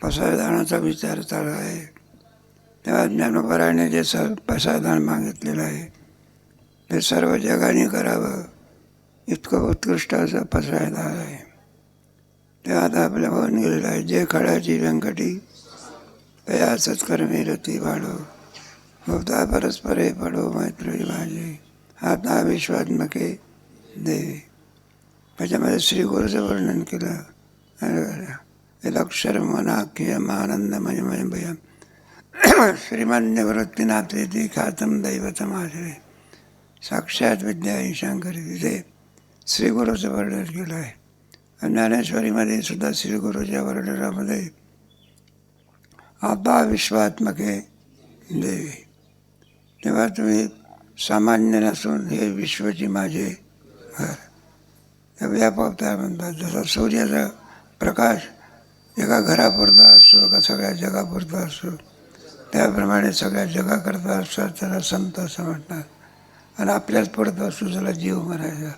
पसायदानाचा विचार चालू आहे. तेव्हा ज्ञानोबराने जे पसायदान मागितलेलं आहे ते सर्व जगाने करावं इतकं उत्कृष्ट असं पसायदान आहे. तेव्हा आता आपल्या होऊन गेलेलं आहे. जे खळाची व्यंकटी तया सत्कर्मी रती वाढो होता परस्परे पडो मैत्री माझी आता विश्वात्मके देवी. त्याच्यामध्ये श्री गुरुचं वर्णन केलं. यदक्षर मनाख्यम आनंदमयमय भयम श्रीमन्यवृत्तीनाथेती ख्यातम दैवतमाश्रय साक्षात विद्या ईशांकरी. तिथे श्रीगुरूचं वर्णन केलं आहे. ज्ञानेश्वरीमध्ये सुद्धा श्रीगुरूच्या वर्णनामध्ये आता विश्वात्मके देवी. तेव्हा तुम्ही सामान्य नसून हे विश्वची माझे घर. व्यापकता म्हणतात. जसा सूर्याचा प्रकाश एका घरापुरता असतो का सगळ्या जगापुरता असतो, त्याप्रमाणे सगळ्या जगाकरता असतात त्याला संत असं म्हणतात. आणि आपल्याच पुरतं असतो त्याला जीव म्हणायचा.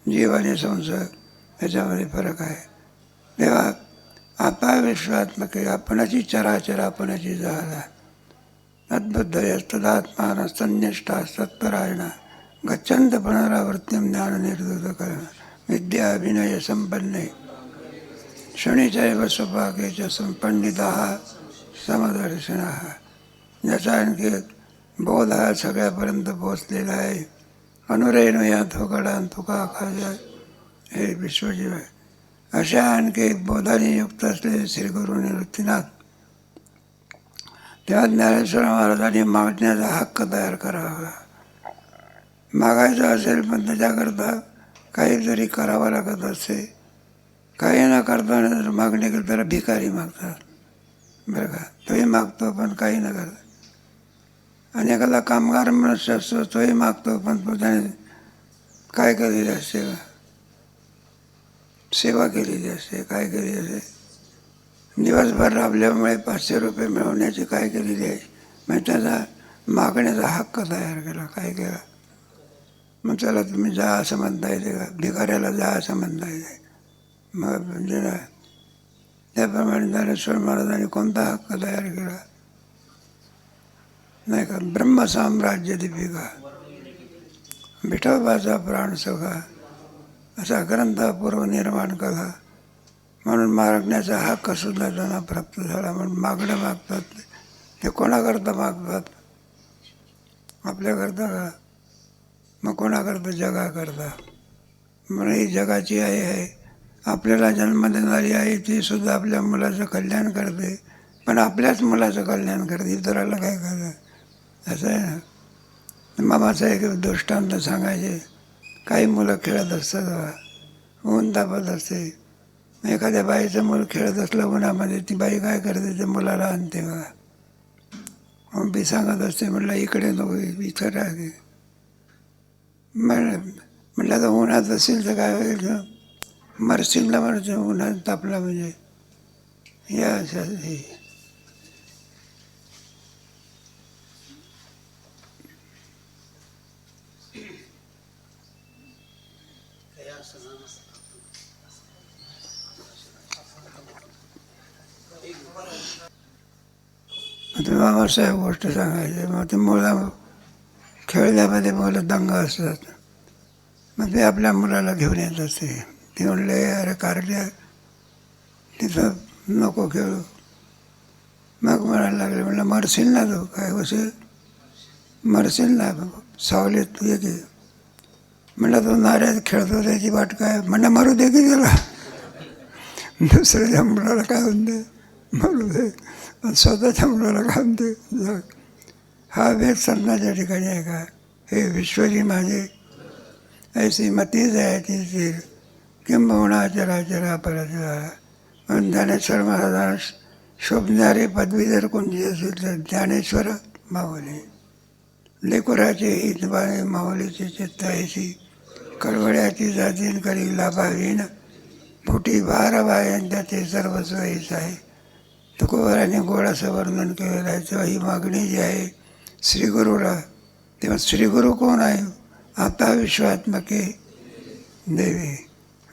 जीव आणि संसार याच्यामध्ये फरक आहे. तेव्हा आता विश्वात्मक आपणाची चराचर आपणाची झाला तद्बुद्धय तदात्मान संन्यष्टा सत्परायणा गच्छन्त पुनरावृत्तीम ज्ञान निर्धूत करणं विद्या अभिनय संपन्ने क्षणीचैव स्वभागेच संपंडिता समदर्शना. ज्याचा आणखी बोध हा सगळ्यापर्यंत पोचलेला आहे. अनुरेणू या थोकडा तुका खाजा हे विश्वजीव आहे. अशा आणखी बोधाने युक्त असलेले श्रीगुरू निवृत्तीनाथ. तेव्हा ज्ञानेश्वर महाराजांनी मागण्याचा हक्क तयार करावा. मागायचं असेल पण त्याच्याकरता काहीतरी करावं लागत असते. काही न करता जर मागणी केली तर भिकारी मागतात बरं का. तोही मागतो पण काही न करता. आणि एखादा कामगार मनुष्य असतो तोही मागतो पण त्याने काय केलेली असते, सेवा केलेली असते, काय केलेली असते. दिवसभर राबल्यामुळे 500 रुपये मिळवण्याची काय केलेली आहे. मग त्याचा मागण्याचा हक्क तयार केला. काय केला मग त्याला तुम्ही जा असं म्हणता येते का. भिकाऱ्याला जा असं म्हणता येते. मग म्हणजे ना त्याप्रमाणे ज्ञानेश्वर महाराजांनी कोणता हक्क तयार केला नाही का. ब्रह्मसाम्राज्य दीपिका विठोबाचा प्राण सखा असा ग्रंथ पूर्व निर्माण केला. म्हणून मागण्याचा हक्कसुद्धा त्यांना प्राप्त झाला. म्हणून मागणं मागतात ते कोणाकरता मागतात. आपल्याकरता का मग कोणाकरता जगाकरता. म्हणून ही जगाची आई आहे. आपल्याला जन्म देणारी आई ती सुद्धा आपल्या मुलाचं कल्याण करते पण आपल्याच मुलाचं कल्याण करते. इतराला काय करतं असं आहे ना. मामाचा एक दृष्टांत सांगायचे. काही मुलं खेळत असतात ऊन तापत असते. एखाद्या बाईचं मूल खेळत असलं उन्हामध्ये ती बाई काय करते ते मुलाला आणते बघा. मग मी सांगत असते म्हटलं इकडे नको इथं राहते. म्हटलं तर उन्हात असेल तर काय होईल मरशील ना म्हणतो. उन्हात तापला म्हणजे या अशा हे मामासाहेब गोष्ट सांगायचे. मग ते मुलं खेळण्यामध्ये मुलं दंग असतात. मग ते आपल्या मुलाला घेऊन येत असते. ते म्हणले अरे कारड्या तिथं नको खेळू. मग म्हणायला लागले म्हणलं मरशील ना तू. काय बसेल मरशील ना सावलीत तू ये की. म्हणलं तो नाऱ्यात खेळतो त्याची वाट काय. म्हणलं मरू दे की त्याला. दुसऱ्याच्या मुलाला काय म्हणते मरू दे. स्वतःच्या मुलाला काय म्हणते. हा वेद संतांच्या ठिकाणी आहे का. हे विश्वजी माझे ऐसी मती जायची स्थिर किंबहुना चराचरा परचरा. म्हणून ज्ञानेश्वर महाराजांना शोभणारे पदवी जर कोणती असेल तर ज्ञानेश्वर माऊली. लेकुराचे हित बाळे माऊलीचे चित्त ऐशी कळवळ्याची जातीन करी लाभावीन फुटी भार बायांच्या ते सर्वस्व हेच आहे. तुकोबाराने गोड असं वर्णन केलेलं आहे. तेव्हा ही मागणी जी आहे श्रीगुरूला. तेव्हा श्रीगुरू कोण आहे. आता विश्वात्मके देवी.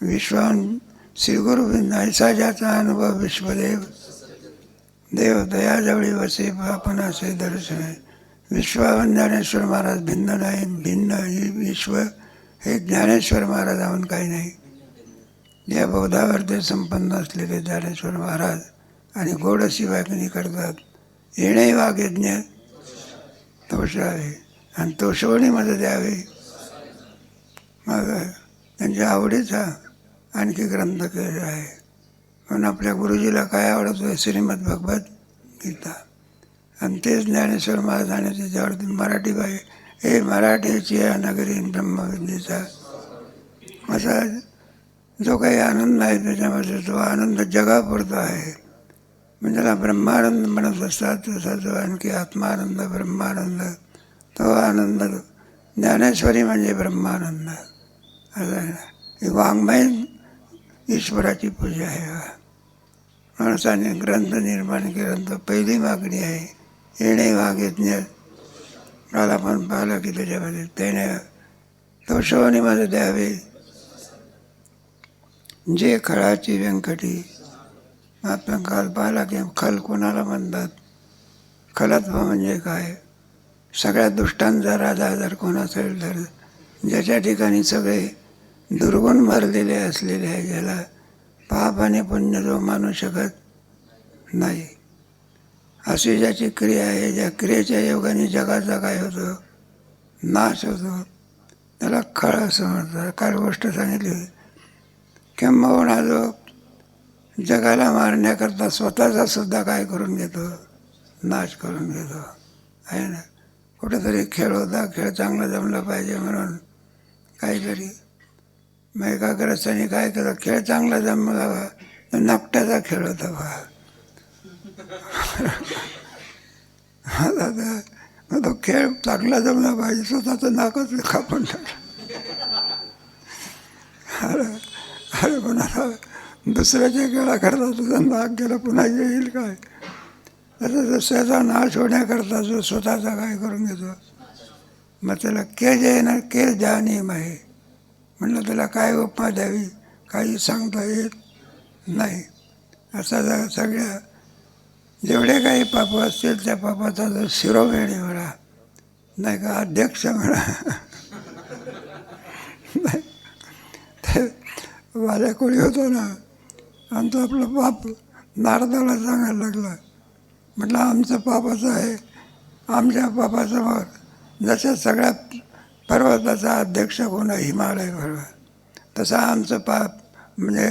विश्वान श्रीगुरू ऐसा ज्याचा अनुभव विश्वदेव देव दयाजवळी वसे आपण असे दर्शने. विश्वावन ज्ञानेश्वर महाराज भिन्न नाही, भिन्न ही विश्व हे ज्ञानेश्वर महाराजाहून काही नाही. या बोधावर ते संपन्न असलेले ज्ञानेश्वर महाराज आणि गोड अशी वागणी करतात. येणे वाग्यज्ञ तोषावे आणि तोषवणीमध्ये द्यावे. मग त्यांच्या आवडीचा आणखी ग्रंथ केलेला आहे. म्हणून आपल्या गुरुजीला काय आवडत आहे? श्रीमद भगवत गीता. आणि तेच ज्ञानेश्वर महाराजांनी त्याच्यावरती मराठी बाई हे मराठीची या नगरी ब्रह्मविद्येचा असा जो काही आनंद आहे त्याच्यामध्ये तो आनंद जगापुरता आहे. म्हणजे त्याला ब्रह्मानंद म्हणत असतात. तसा जो आणखी आत्मानंद ब्रह्मानंद तो आनंद ज्ञानेश्वरी म्हणजे ब्रह्मानंद असं आहे. ही वाङ्मय ईश्वराची पूजा आहे. माणसाने ग्रंथ निर्माण केला तर पहिली मागणी आहे येणे वाग्यज्ञ. मला पण पाहिलं की त्याच्यामध्ये त्याने तोषवणीमध्ये द्यावे. जे खळाची व्यंकटी. आपण काल पाहिला की खल कोणाला म्हणतात? खलत्व म्हणजे काय? सगळ्या दुष्टांचा राजा जर कोण असेल तर ज्याच्या ठिकाणी सगळे दुर्गुण भरलेले असलेले आहे, ज्याला पाप आणि पुण्य जो मानू शकत नाही, अशी ज्याची क्रिया आहे, ज्या क्रियेच्या योगाने जगाचा काय होतो? नाश होतो. त्याला खळ असं म्हणतात. काल गोष्ट सांगितली. किंबहुना जो जगाला मारण्याकरता स्वतःचा सुद्धा काय करून घेतो? नाश करून घेतो आहे ना. कुठेतरी खेळ होता, खेळ चांगला जमला पाहिजे म्हणून काहीतरी मग एका ग्रस्ताने काय केलं? खेळ चांगला जमला तर नकट्याचा खेळ होता बा. मग तो खेळ चांगला जमला पाहिजे, स्वतःचं नाकच कापून टाकलं. अरे पण आता दुसऱ्याच्या खेळाकरता तुझा नाक गेला पुन्हा येईल काय? तसं दुसऱ्याचा नाश होण्याकरता जो स्वतःचा काय करून घेतो. मग त्याला केज येणार, केज ज्या नियम आहे. म्हणलं त्याला काय उपमा द्यावी काही सांगता येत नाही. असा सगळ्या जेवढे काही पाप असतील त्या पापाचा जो शिरोवेणी म्हणा नाही का, अध्यक्ष म्हणा नाही ते माझ्या कोणी होतं ना, आमचं आपलं पाप नारदाला सांगायला लागलं. म्हटलं आमचं पापाचं आहे, आमच्या पापासमोर जसं सगळ्या पर्वताचा अध्यक्ष कोण आहे हिमालय पर्वत, तसा आमचं पाप म्हणजे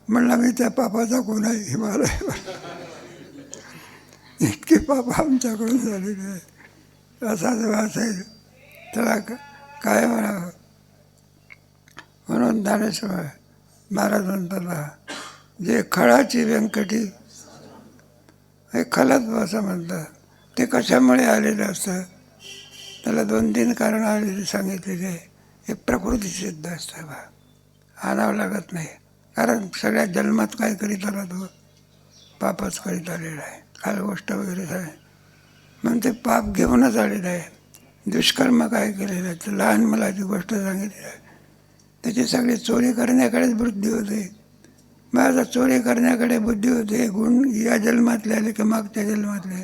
म्हणलं मी त्या पापाचा कोण आहे हिमालय पर्वत. इतकी पाप आमच्याकडून झालेली आहे. असा जो असेल त्याला काय म्हणावं. म्हणून ज्ञानेश्वर महाराज म्हणतात जे खळाची व्यंकटी हे खलत्व असं म्हणतात. ते कशामुळे आलेलं असतं? त्याला 2-3 कारणं आलेली सांगितलेली आहे. हे प्रकृती सिद्ध असतं बा, आणावं लागत नाही. कारण सगळ्या जन्मात काय करीत आला तो? पापच करीत आलेला आहे. काल गोष्ट वगैरे आहे म्हणून ते पाप घेऊनच आलेलं आहे. दुष्कर्म काय केलेलं आहे? तर लहान मुलाची गोष्ट सांगितली आहे. त्याची सगळी चोरी करण्याकडेच बुद्धी होते. मग आता चोरी करण्याकडे बुद्धी होते. गुण या जन्मातले आले की मागच्या जन्मातले,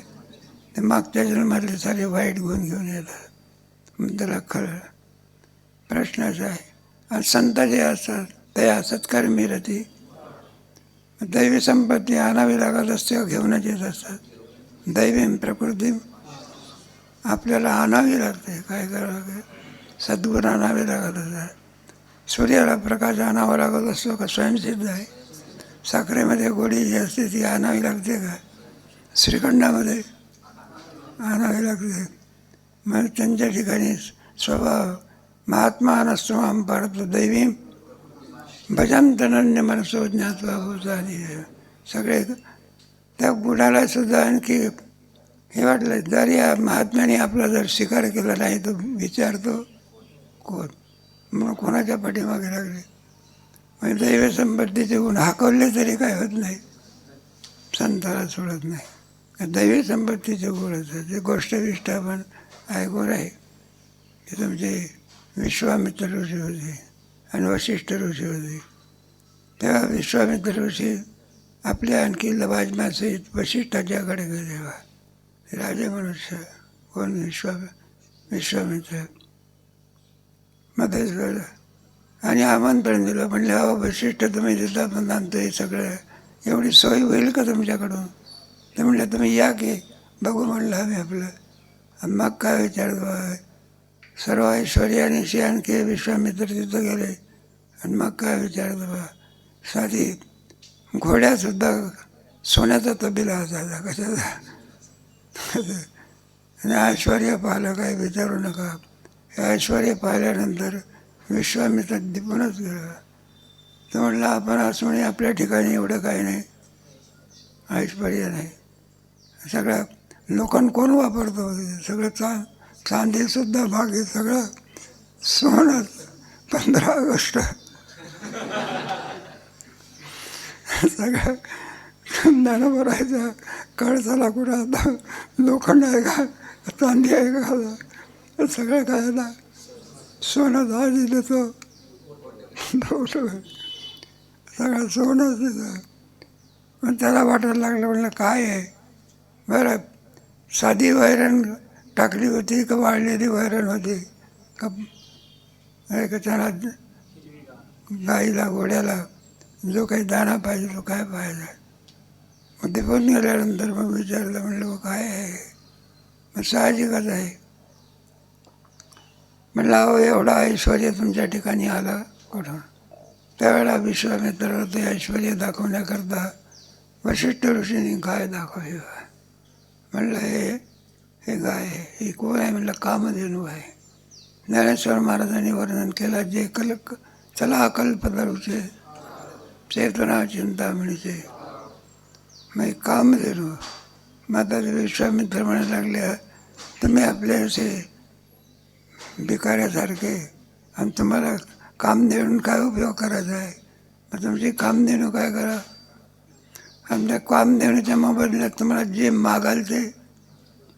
ते मागच्या जन्मातले सारे वाईट गुण घेऊन येतात. मग त्याला खरं प्रश्नाचा आहे. आणि संत जे असतात ते सत्कर्मी रती दैवी संपत्ती आणावी लागत असते, घेऊनच येत असतात. दैवी प्रकृती आपल्याला आणावी लागते. काय करावं लागेल? सद्गुण आणावे लागत असतात. सूर्याला प्रकाश आणावा लागत असतो का? स्वयंसिद्ध आहे. साखरेमध्ये गोडी जी असते ती आणावी लागते का? श्रीखंडामध्ये आणावी लागते. मग त्यांच्या ठिकाणी स्वभाव महात्मा नसतो आम पारत दैवी भजन तनन्य मनसो ज्ञात्वा भूतानी. सगळे त्या गुणाला सुद्धा आणखी हे वाटलं. जर या महात्म्याने आपला जर स्वीकार केला नाही तो विचारतो कोण? मग कोणाच्या पाठीमागे लागले? म्हणजे दैव संपत्तीचे गुण हाकवले तरी काय होत नाही, संताला सोडत नाही. दैवी संपत्तीचे गुण असतात. ते गोष्ट विष्ट आपण ऐकून आहे की तुमचे विश्वामित्र ऋषी होते आणि वशिष्ठ ऋषी होते. तेव्हा विश्वामित्र ऋषी आपल्या आणखी लवाजमासहित वशिष्ठाच्याकडे गेले बा. राजे मनुष्य कोण विश्वामित्र मध्येच गेलं आणि आमंत्रण दिलं. म्हणले अहो वशिष्ठ तुम्ही देतात म्हणतो हे सगळं एवढी सोय होईल का तुमच्याकडून? ते म्हणलं तुम्ही या की बघू म्हणलं आम्ही आपलं. आणि मग काय विचारत बा सर्व ऐश्वर्यानिशी आणखी विश्वामित्र तिथं गेले आणि मग काय विचारत बा साधी घोड्यासुद्धा सोन्याचा तबेला असायचा कशाचा. आणि ऐश्वर्य पाहिलं काय विचारू नका. हे ऐश्वर्य पाहिल्यानंतर विश्वामित्र दिपूनच गेला. तर म्हटलं आपण असं आपल्या ठिकाणी एवढं काही नाही, ऐश्वर्य नाही. सगळ्या लोकांना कोण वापरतो सगळं चांदीसुद्धा भागी सगळं सोनं. 15 ऑगस्ट सगळं धंद्यानं भरायचं. कळसाला कुठं आता लोखंड आहे का चांदी आहे का सगळं काय ना सोनं दाजी देतो सगळं सोनंच देतं. पण त्याला वाटायला लागलं म्हणलं काय आहे बरं साधी वैरण टाकली होती का वाळलेली वैरण होती का त्याला गाईला घोड्याला जो काही दाणा पाहिजे तो काय पाहिजे. मग ते पण गेल्यानंतर मग विचारलं म्हणलं काय आहे. मग साहजिकच आहे म्हणलं अहो एवढा ऐश्वर्य तुमच्या ठिकाणी आला कुठून. त्यावेळेला विश्वामित्राला ते ऐश्वर्य दाखवण्याकरता वशिष्ठ ऋषींनी गाय दाखवली. म्हणलं हे गाय ही कोण आहे म्हणलं कामधेनू आहे. ज्ञानेश्वर महाराजांनी वर्णन केलं जे चला कल्पतरूचे चेतना चिंतामणीचे मग कामधेनू. मग आता विश्वामित्र म्हणायला लागले तुम्ही आपले असे भिकाऱ्यासारखे आणि तुम्हाला काम देऊन काय उपयोग करायचा आहे. मग तुमची काम देणं काय करा. आमच्या काम देण्याच्या मोबदल्यात तुम्हाला जे मागाल ते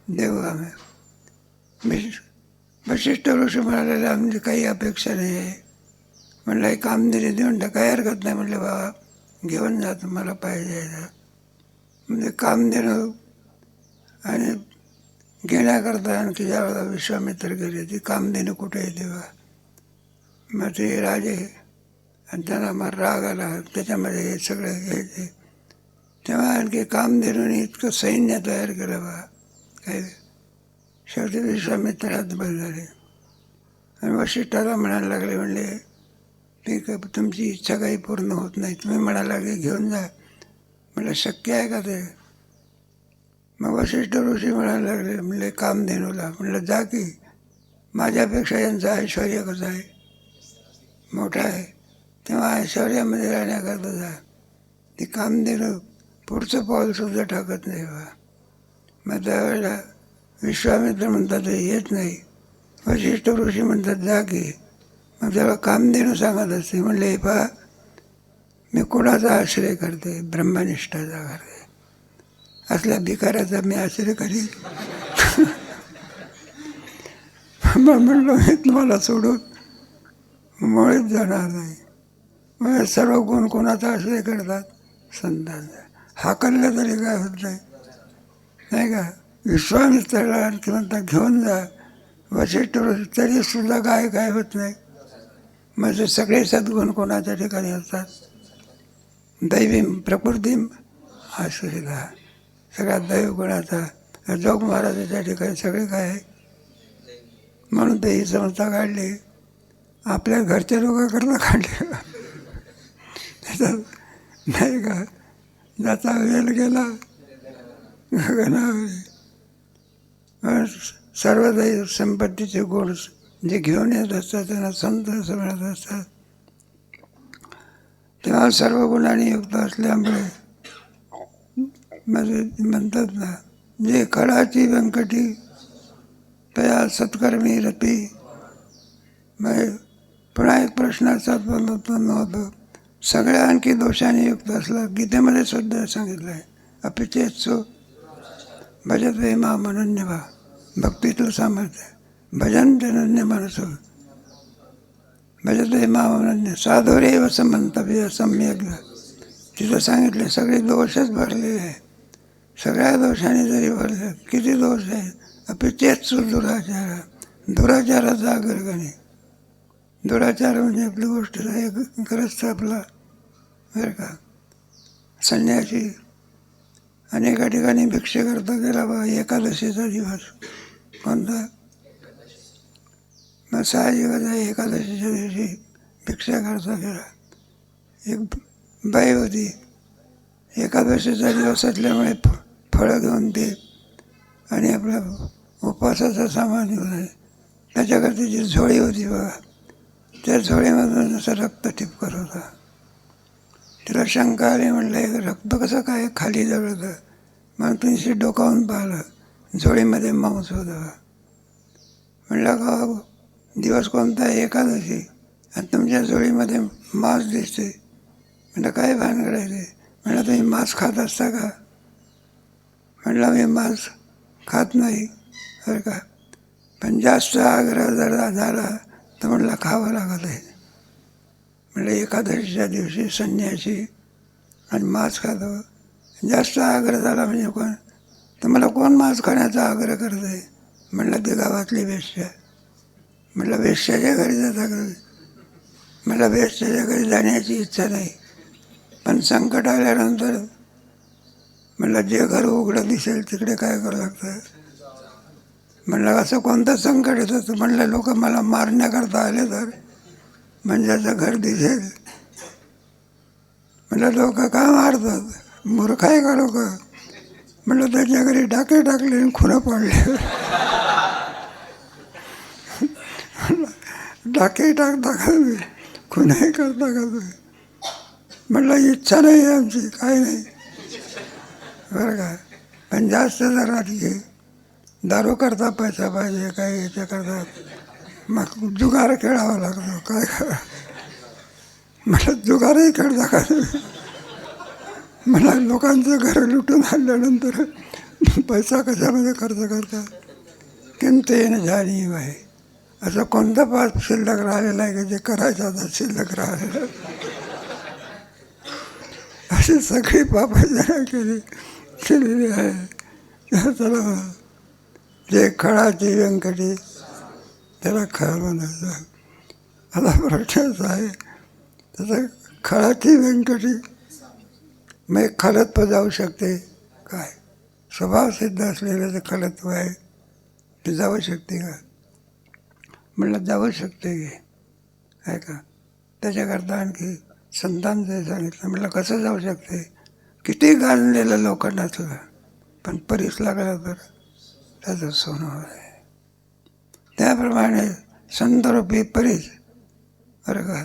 देऊ आम्ही. वशिष्ठ ऋषी म्हणाले आमची काही अपेक्षा नाही आहे. म्हणलं हे कामगिरी देऊन तर काही हरकत नाही. म्हणले बाबा घेऊन जा तुम्हाला पाहिजे. म्हणजे काम देणं आणि घेण्याकरता आणखी ज्यावेळेला विश्वामित्र गेले ती काम देणं कुठे येते बा. मग ते राजे आणि त्यांना मग राग आला त्याच्यामध्ये हे सगळं घ्यायचे. तेव्हा आणखी काम देणं इतकं सैन्य तयार केलं बा काय. शेवटी विश्वामित्र हात बंद झाले आणि वशिष्ठाला म्हणायला लागले म्हणले ठीक आहे तुमची इच्छा काही पूर्ण होत नाही तुम्ही म्हणायला लागले घेऊन जा. म्हणलं शक्य आहे का ते. मग वशिष्ठ ऋषी म्हणायला लागले म्हणले कामधेनूला. म्हणलं जा की माझ्यापेक्षा यांचं ऐश्वर्य कसं आहे मोठं आहे तेव्हा ऐश्वर्यामध्ये राहण्याकरता जा. ती कामधेनू पुढचं पाऊलसुद्धा टाकत नाही बा. मग त्यावेळेला विश्वामित्र म्हणतात येत नाही. वशिष्ठ ऋषी म्हणतात जा की. मग तेव्हा कामधेनू सांगत असते म्हणले हे पहा मी कोणाचा आश्रय करते ब्रह्मनिष्ठाचा करते. असल्या भिकाऱ्याचा मी आश्रय करीन. मग म्हणलं मी तुम्हाला सोडून मुळीच जाणार नाही. मग सर्व गुण कोणाचा आश्रय करतात संतांचा. हाकललं तरी काय होत नाही का. विश्वामित्राला आणखी म्हणतात घेऊन जा. वशिष्ठ तरी सुद्धा काय होत नाही. म्हणजे सगळे सद्गुण कोणाच्या ठिकाणी असतात दैवी प्रकृती आश्रिता. सगळ्या दैवगुणाचा जोग महाराजाच्या ठिकाणी सगळे काय आहे. म्हणून ते ही संस्था काढली आपल्या घरच्या लोकांकरता काढली. त्याच्यात नाही का ज्याचा वेल गेला गगनावरी. सर्व दैव संपत्तीचे गुण जे घेऊन येत असतात त्यांना संत असं म्हणत असतात. तेव्हा सर्व गुणांनी युक्त असल्यामुळे म्हणजे म्हणतात ना जे खडाची व्यंकटी तया सत्कर्मी रती. मग पुन्हा एक प्रश्नाचा उत्पन्न होतं. सगळ्या आणखी दोषांनी युक्त असलं गीतेमध्ये सुद्धा सांगितलं आहे अपिचेत्सु भजत वे माम अनन्यभा. भक्तीचं सामर्थ्य भजन अनन्य माणसं भजत वे माम अनन्य साधुरेव समंतव्य सम्यक. तिथं सांगितले सगळे दोषच भरलेले आहे. सगळ्या दोषाने जरी भरले, किती दोष आहेत, अपि तेच दुराचार, दुराचाराचा अग्रगणी. दुराचार म्हणजे आपली गोष्ट आहे, ग्रस्त आपला बरं का, संन्यासी अनेका ठिकाणी भिक्षा करता गेला बा एकादशीचा दिवस. कोणता? मग साहजिकच आहे, एकादशीच्या दिवशी भिक्षा करता गेला. एक बाई होती, एकादशीचा दिवस असल्यामुळे फळं घेऊन ते आणि आपला उपवासाचं सामान घेऊन आहे. त्याच्याकडे तिची झोळी होती बघा, त्या झोळीमधून असं रक्त टिपकत होता. तिला शंका आली, म्हटलं हे रक्त कसं काय खाली जळतं. मग तिने डोकावून पाहिलं, झोळीमध्ये मांस होतं. म्हटलं का दिवस कोणता आहे? एकादशी, आणि तुमच्या झोळीमध्ये मांस दिसते. म्हटलं काय भानगड आहे ते? म्हटलं तुम्ही मांस खात असता का? म्हटलं मी मांस खात नाही बरं का, पण जास्त आग्रह जर झाला तर म्हटलं खावं लागत आहे. म्हटलं एकादशीच्या दिवशी संन्यासी आणि मांस खातो, जास्त आग्रह झाला म्हणजे कोण, तर मला कोण मांस खाण्याचा आग्रह करत आहे? म्हटलं ते गावातली वेश्या. म्हटलं वेश्याच्या घरी जाता का? म्हटलं वेश्याच्या घरी जाण्याची इच्छा नाही, पण संकट आल्यानंतर म्हटलं जे घर उघडं दिसेल तिकडे काय करावं लागतं. म्हटलं असं कोणतं संकट येतं? तर म्हटलं लोक मला मारण्याकरता आले तर म्हणजे असं घर दिसेल. म्हटलं लोक का मारतात? मूर्ख आहे का लोक? म्हटलं त्याच्या घरी डाके टाकले आणि खुणं पाडले. डाके टाकता का तुम्ही? खुणंही करता का तुम्ही? म्हटलं इच्छा नाही आहे आमची, काही नाही बरं का, पण जास्त जरा ठीक आहे. दारू करता पैसा पाहिजे, काही याच्या करता मग जुगार खेळावा लागतो. काय करा? म्हटलं जुगारही खेळता का तुम्ही? मला लोकांचं घर लुटून आणल्यानंतर पैसा कशामध्ये खर्च करता? किंमतेन झाली आहे. असं कोणतं पाप शिल्लक राहिलेलं आहे की जे करायचं आता शिल्लक राहिलेलं? अशी सगळी पापांजरा केलेली आहे. त्याला जे खळाची व्यंकटी त्याला खळ म्हणायचं. आता प्रश्नच आहे त्याचं, खळाची व्यंकटी मग खलत्व जाऊ शकते काय? स्वभाव सिद्ध असलेलं जे खलत्व आहे ते जाऊ शकते का? म्हटलं जाऊ शकते की आहे का. त्याच्याकरता आणखी संतांचं सांगितलं. म्हटलं कसं जाऊ शकते? किती गाजलेलं लोकांना सुद्धा, पण परीस लागला तर त्याचं सोनं आहे. त्याप्रमाणे संतरूपी परीस बरं का,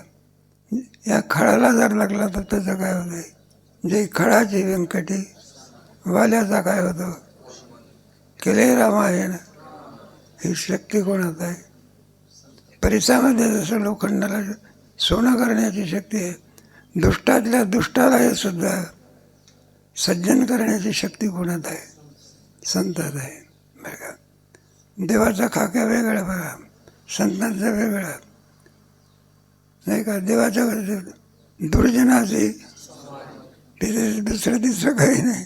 या खळाला जर लागला तर त्याचं काय होत आहे? जे खळाची व्यंकटी वाल्याचा काय होतो? केले रामायण. ही शक्ती कोणात आहे? परिसामध्ये जसं लोखंडाला सोनं करण्याची शक्ती आहे, दुष्टातल्या दुष्टाला हे सुद्धा सज्जन करण्याची शक्ती कोणात आहे? संतात आहे बरं का. देवाचा खाक्या वेगळा बघा, संतांचा वेगळा नाही का. देवाच्या दुर्जनाचे तिथे दुसरं तिसरं काही नाही.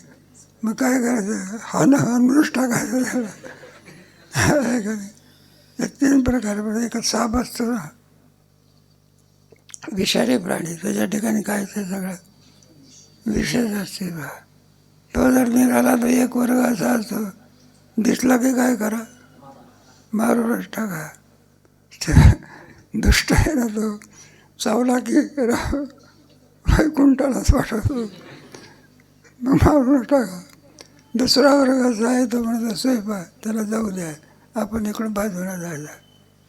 मग काय करायचं? हा मृष टाकायचं त्याला आहे का नाही. या तीन प्रकार पडते. एक साप असतो ना, विषारी प्राणी, त्याच्या ठिकाणी काय ते सगळं विषच असते बा. तो जर निघाला तर एक वर्ग असा असतो, दिसला की काय करा? मारूनच टाका. दुष्ट आहे ना तो, चावला की वैकुंठालाच पाठवतो, मग मारूनच टाका. दुसरा वर्ग असा आहे तो म्हणतो स्वयंपाक, त्याला जाऊ द्या, आपण इकडून बाजूला जायला.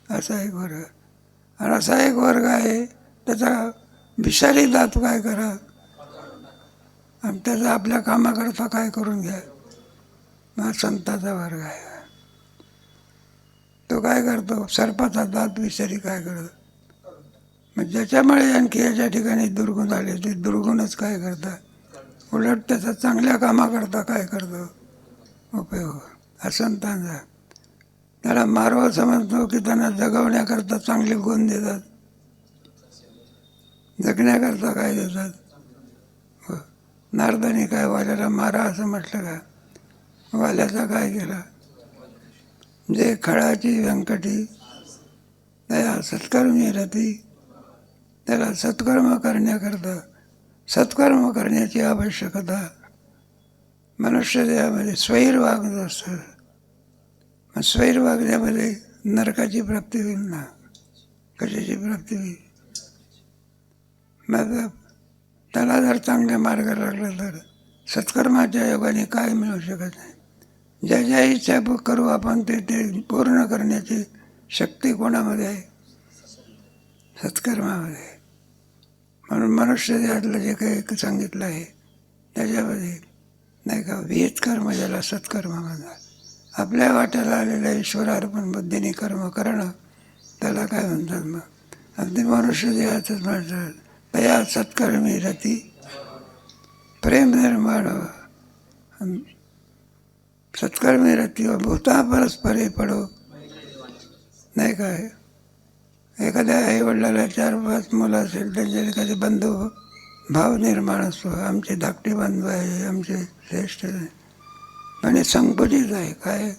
असा एक वर्ग. आणि असा एक वर्ग आहे त्याचा विषारी दात काय करा आणि त्याचा आपल्या कामाकरता काय करून घ्या. मग संताचा वर्ग आहे. तो काय करतो? सर्पाचा दात विषारी काय करतो? मग ज्याच्यामुळे आणखी याच्या ठिकाणी दुर्गुण आले ते दुर्गुणच काय करतात? उलट त्याचा चांगल्या कामाकरता काय करतो? उपयोग. हा संतांचा. त्याला मारवा समजतो की त्यांना जगवण्याकरता चांगले गुण देतात, जगण्याकरता काय देतात? नारदाने काय वाल्याला मारा असं म्हटलं का? वाल्याचा काय केला? जे खळाची व्यंकटी त्या सत्कर्मी रती, त्याला सत्कर्म करण्याकरता सत्कर्म करण्याची आवश्यकता मनुष्य देहामध्ये स्वैर वागत असतं. मग स्वैर वागण्यामध्ये नरकाची प्राप्ती होईल ना, कशाची प्राप्ती होईल? मग त्याला जर चांगल्या मार्गाला लागला तर सत्कर्माच्या योगाने काय मिळू शकत नाही. ज्या ज्या इच्छा करू आपण ते पूर्ण करण्याची शक्ती कोणामध्ये आहे? सत्कर्मामध्ये. म्हणून मनुष्य देहातलं जे काही सांगितलं आहे त्याच्यामध्ये नाही का विहित कर्म ज्याला सत्कर्म म्हणतात. आपल्या वाट्याला आलेल्या ईश्वरार्पण बुद्धीने कर्म करणं त्याला काय म्हणतात? मग अगदी मनुष्य देहातच म्हणतात तया सत्कर्मी रती प्रेम निर्माण सत्कर्मी रती भूता परस्परे पडो. नाही काय एखाद्या आईवडिलाला 4-5 मुलं असेल त्यांच्या एखादे बंधू भाव निर्माण असतो. आमचे धाकटे बंधू आहे, आमचे श्रेष्ठ आहे, पण हे संकुचित आहे. काय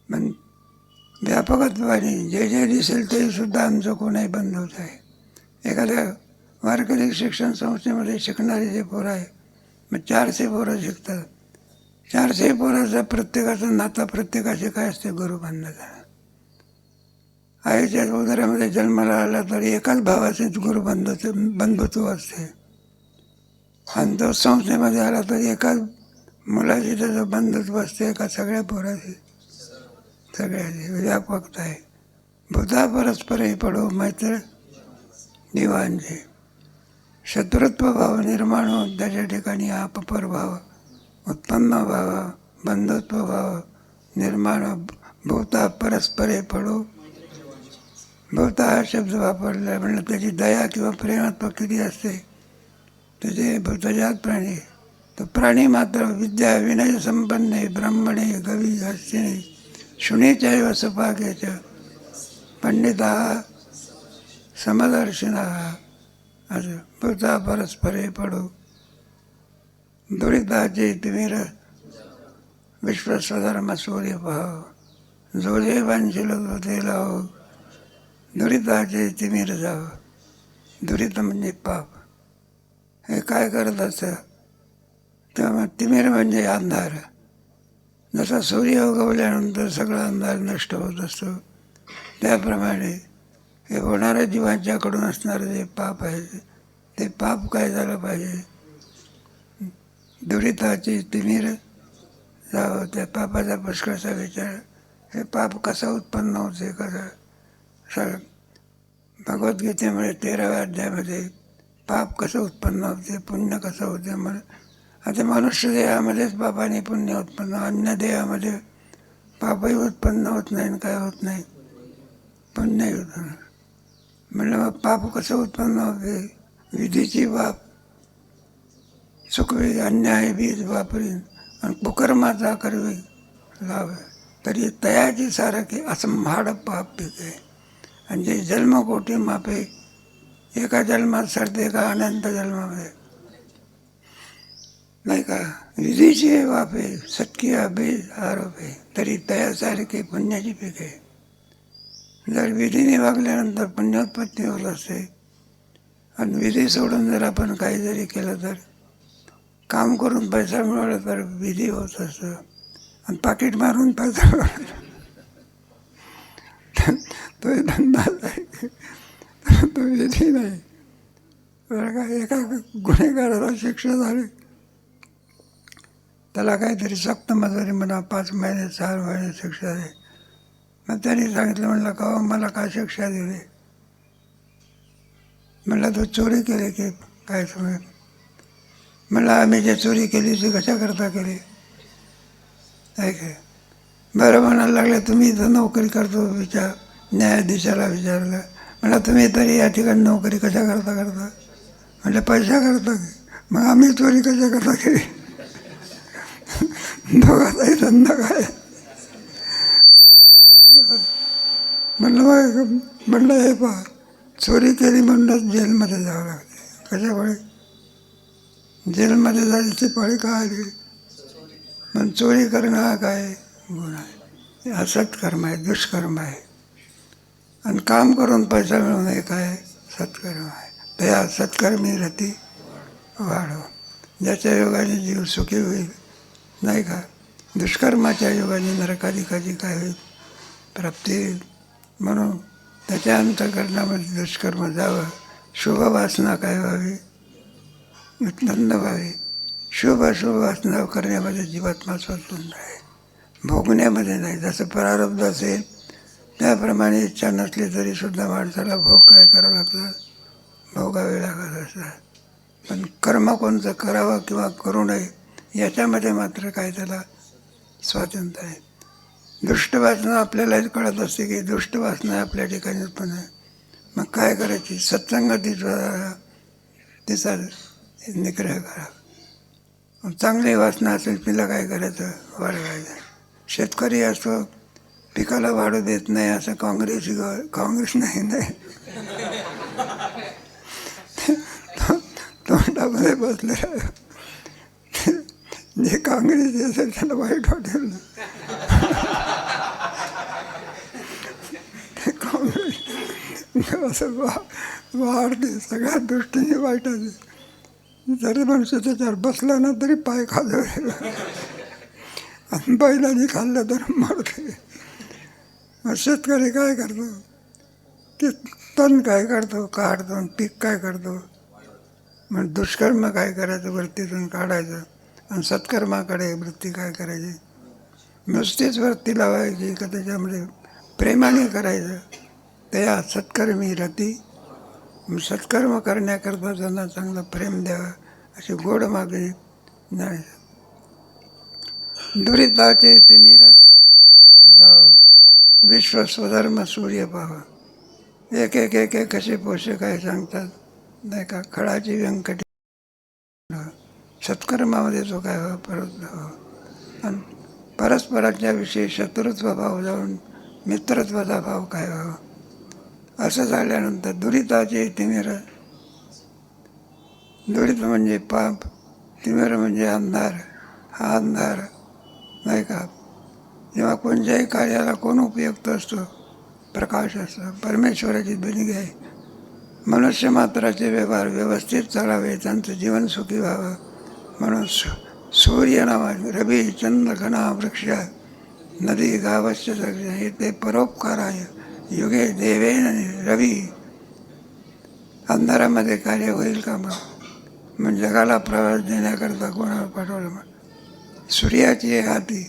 पण व्यापकत्वाने जे जे दिसेल ते सुद्धा आमचं कोणाही बंधूच आहे. एखाद्या वारकरी शिक्षण संस्थेमध्ये शिकणारे जे पोरं आहे, मग 400 पोरं शिकतात. 400 पोराचा प्रत्येकाचं नातं प्रत्येकाचे काय असते? गुरुबंधाचा. आईच्या उदरामध्ये जन्माला आला तर एकाच भावाचेच बंधुत्व असते, आणि तो संस्थेमध्ये आला तर एकाच मुलाची त्याचं बंधुत्व असते का सगळ्या पोराची? सगळ्याची व्यापकता आहे. भूता परस्परे पडो मैत्र दिवांचे. शत्रुत्व भाव निर्माण होऊन त्याच्या ठिकाणी अपपर भाव उत्पन्न व्हावा, बंधुत्व भाव निर्माण. भूता परस्परे पडो. भूता हा शब्द वापरला म्हणलं त्याची दया किंवा प्रेमात्मक किती असते. त्याचे भूतजात प्राणी, तो प्राणी मात्र विद्या विनय संपन्ने ब्रह्मणे गवी हस्तिने शुनेचैव सपाकेच पंडिता समदर्शिना. असं भूता परस्परे पडो. दुरिताचे तिमिर विश्वस्वधर्म सूर्यभाव जोजे वांछिल होते लाव. दुरिताचे तिमिर जाव. दुरित म्हणजे पाप. हे काय करत असतं? तेव्हा तिमिर म्हणजे अंधार. जसा सूर्य उगवल्यानंतर सगळा अंधार नष्ट होत असतो, त्याप्रमाणे हे होणाऱ्या जीवांच्याकडून असणारं जे पाप आहे ते पाप काय झालं पाहिजे? दुरिताचे तिमिर जावं. त्या पापाचा पुष्कळचा विचार. हे पाप कसं उत्पन्न होते? कसं भगवद्गीतेमध्ये 13व्या अध्यायामध्ये पाप कसं उत्पन्न होते, पुण्य कसं होते. आता मनुष्य देहामध्येच पापाने पुण्य उत्पन्न, अन्य देहामध्ये पापही उत्पन्न होत नाही आणि काय होत नाही, पुण्यही उत्पन्न. म्हणलं मग पाप कसं उत्पन्न होते? विधीची बाप चुकवी अन्याय बीज वापरीन आणि कुकर्माचा करवी लाभ तरी तयाची सारखे असं म्हाड पाप पिके. आणि जे जन्मकोटी मापे एका जन्मात सरते का अनंत जन्मामध्ये नाही का. विधीची वापे सटकी बीज आरोपे तरी तयासारखे पुण्याची पिके. जर विधीने वागल्यानंतर पुण्योत्पत्ती होत असते, आणि विधी सोडून जर आपण काही जरी केलं तर काम करून पैसा मिळवला तर विधी होत असतं, आणि पाकिट मारून पैसा मिळवला तो धंदाच आहे, तो विधी नाही. बरं का, एका गुन्हेगाराला शिक्षा झाली, त्याला काहीतरी सक्त मजुरी म्हणा 5 महिने 4 महिने शिक्षा आहे. मग त्यांनी सांगितलं, म्हणलं का मला काय शिक्षा दिली? म्हणलं तू चोरी केली की काय? तुम्ही म्हणलं आम्ही जे चोरी केली ती कशाकरता केली? काय काय बरं म्हणायला लागले, तुम्ही इथं नोकरी करतो विचार न्यायाधीशाला विचारलं. म्हणलं तुम्ही तरी या ठिकाणी नोकरी कशाकरता करता? म्हणजे पैसा करता. मग आम्ही चोरी कशाकरता केली? दोघाचाही धंदा काय? म्हणलं हे पहा, चोरी केली म्हणूनच जेलमध्ये जावं लागते. कशामुळे? जेलमध्ये जायची पाळी का आली? पण चोरी करणं हा काय गुन्हा आहे? हे असत्कर्म आहे, दुष्कर्म आहे. आणि काम करून पैसा मिळवणं हे काय सत्कर्म आहे. तर या सत्कर्मी रती वाढव, ज्याच्या योगाने जीव सुखी होईल, नाही का. दुष्कर्माच्या योगाने नरकाधिकाची काय होईल? प्राप्ती येईल. म्हणून त्याच्या अंतःकरणामध्ये दुष्कर्म जावं. शुभ वासना काय व्हावी? उत्पन्न व्हावी. शुभ अशुभ वासना करण्यामध्ये जीवात्मा स्वतंत्र आहे, भोगण्यामध्ये नाही. जसं प्रारब्ध असेल त्याप्रमाणे इच्छा नसली तरी सुद्धा माणसाला भोग काय करावं लागतात? भोगावे लागत असतात. पण कर्म कोणतं करावं किंवा करू नये याच्यामध्ये मात्र काय त्याला स्वातंत्र्य आहे. दुष्ट वासना आपल्यालाच कळत असते की दुष्ट वासना आपल्या ठिकाणी उत्पन्न आहे. मग काय करायची? सत्संगतीचा तिचा निग्रह करा. चांगली वासना असेल तिला काय करायचं? वाढवायचं. शेतकरी असतो, पिकाला वाढू देत नाही असं काँग्रेस नाही तोंडामध्ये बसले जे काँग्रेस असेल त्याला वाईट वाटेल ना. ते काँग्रेस असं वाढते सगळ्या दृष्टीने वाईट. जरी मनुष्य त्याच्यावर बसला ना तरी पाय खाजवेल, आणि बैलाने खाल्लं तर मरते. शेतकरी काय करतो? ते तण काय करतो? काढतो. पीक काय करतो? मग दुष्कर्म काय करायचं? वृत्तीतून काढायचं. आणि सत्कर्माकडे वृत्ती काय करायची? नुसतीच वृत्ती लावायची का त्याच्यामध्ये प्रेमाने करायचं? त्या सत्कर्मी रती. सत्कर्म करण्याकरता त्यांना चांगलं प्रेम द्यावं अशी गोड मागणी नाही. दुरिताचे तिमिर जाव, विश्व स्वधर्म सूर्य पाहावा. एक एक एक एक कसे पोषक काय सांगतात नाही का. खळाची व्यंकटी सत्कर्मामध्ये जो काय व्हावा परत व्हावा. आणि परस्पराच्या विषयी शत्रुत्व भाव जाऊन मित्रत्वाचा भाव काय व्हावा. असं झाल्यानंतर दुरिताचे तिमिर. दुरित म्हणजे पाप, तिमिर म्हणजे अंधार. हा अंधार नाही का. जेव्हा कोणत्याही कार्याला कोण उपयुक्त असतो? प्रकाश असतो. परमेश्वराची देणगी आहे. मनुष्य मात्राचे व्यवहार व्यवस्थित चालावे, त्यांचं जीवन सुखी व्हावं म्हणून सूर्य नावा, रवी, चंद्र, घना, वृक्ष, नदी, गावस्य हे ते परोपकार आहे. युगे देवेन रवी. अंधारामध्ये कार्य होईल का? मग जगाला प्रवास देण्याकरता कोणाला पाठवलं? मग सूर्याची हाती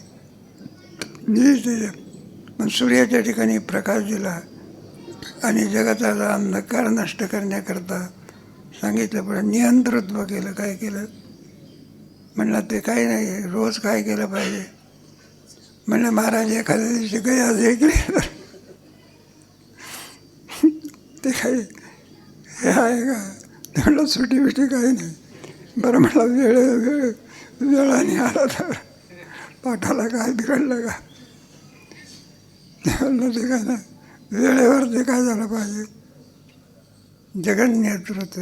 मग सूर्याच्या ठिकाणी प्रकाश दिला आणि जगाचा अंधकार नष्ट करण्याकरता सांगितलं. पण नियंतृत्व केलं. काय केलं? म्हणलं ते काही नाही. रोज काय केलं पाहिजे? म्हणलं महाराज एखाद्या दिवशी काही आज ऐकले ते काही हे आहे का? म्हणलं सुटी बिटी काही नाही. बरं म्हटलं वेळाने आला तर पाठाला काय बिघडलं का? म्हणलं ते काय नाही. वेळेवर ते काय झालं पाहिजे? जगन नेतृत्व.